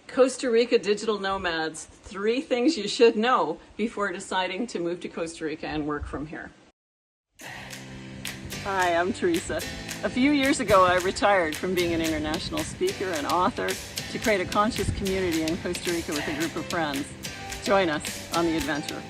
Costa Rica Digital Nomads, 3 things you should know before deciding to move to Costa Rica and work from here. Hi, I'm Teresa. A few years ago, I retired from being an international speaker and author to create a conscious community in Costa Rica with a group of friends. Join us on the adventure.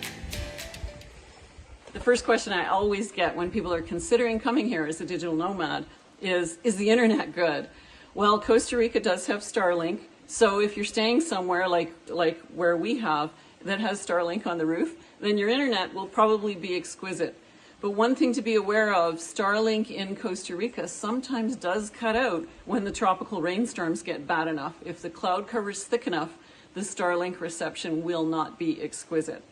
The first question I always get when people are considering coming here as a digital nomad is the internet good? Well, Costa Rica does have Starlink, so if you're staying somewhere like where we have that has Starlink on the roof, then your internet will probably be exquisite. But one thing to be aware of, Starlink in Costa Rica sometimes does cut out when the tropical rainstorms get bad enough. If the cloud cover is thick enough, the Starlink reception will not be exquisite.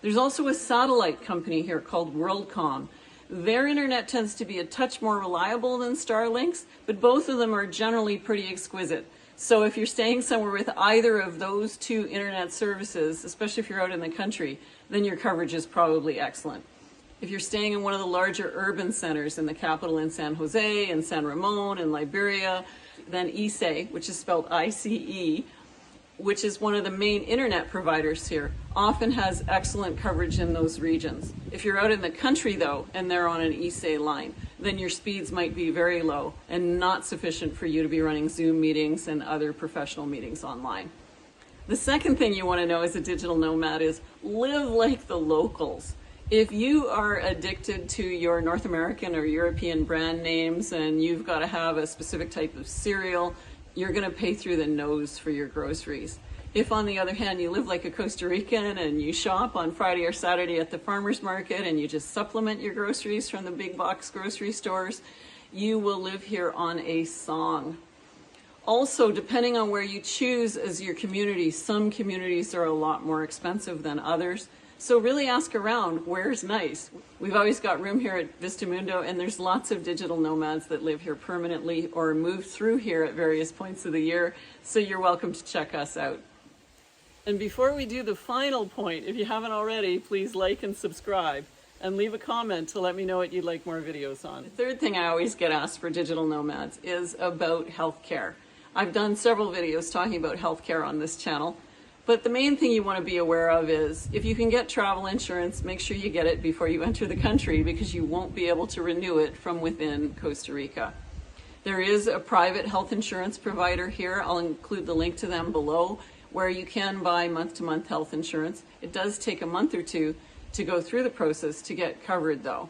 There's also a satellite company here called WorldCom. Their internet tends to be a touch more reliable than Starlink's, but both of them are generally pretty exquisite. So if you're staying somewhere with either of those 2 internet services, especially if you're out in the country, then your coverage is probably excellent. If you're staying in one of the larger urban centers in the capital in San Jose, in San Ramon, in Liberia, then ICE, which is spelled ICE, which is one of the main internet providers here, often has excellent coverage in those regions. If you're out in the country though, and they're on an ICE line, then your speeds might be very low and not sufficient for you to be running Zoom meetings and other professional meetings online. The second thing you want to know as a digital nomad is live like the locals. If you are addicted to your North American or European brand names and you've got to have a specific type of cereal, you're going to pay through the nose for your groceries. If, on the other hand, you live like a Costa Rican and you shop on Friday or Saturday at the farmer's market and you just supplement your groceries from the big box grocery stores, you will live here on a song. Also, depending on where you choose as your community, some communities are a lot more expensive than others. So really ask around, where's nice? We've always got room here at Vista Mundo, and there's lots of digital nomads that live here permanently or move through here at various points of the year, so you're welcome to check us out. And before we do the final point, if you haven't already, please like and subscribe, and leave a comment to let me know what you'd like more videos on. The third thing I always get asked for digital nomads is about healthcare. I've done several videos talking about healthcare on this channel. But the main thing you want to be aware of is if you can get travel insurance, make sure you get it before you enter the country because you won't be able to renew it from within Costa Rica. There is a private health insurance provider here. I'll include the link to them below where you can buy month-to-month health insurance. It does take a month or 2 to go through the process to get covered though.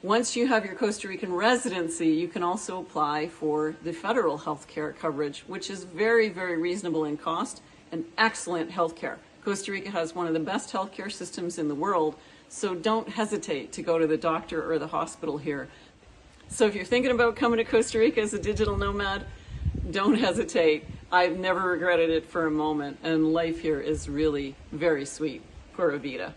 Once you have your Costa Rican residency, you can also apply for the federal health care coverage, which is very, very reasonable in cost and excellent healthcare. Costa Rica has one of the best healthcare systems in the world, so don't hesitate to go to the doctor or the hospital here. So if you're thinking about coming to Costa Rica as a digital nomad, don't hesitate. I've never regretted it for a moment, and life here is really very sweet. Pura Vida.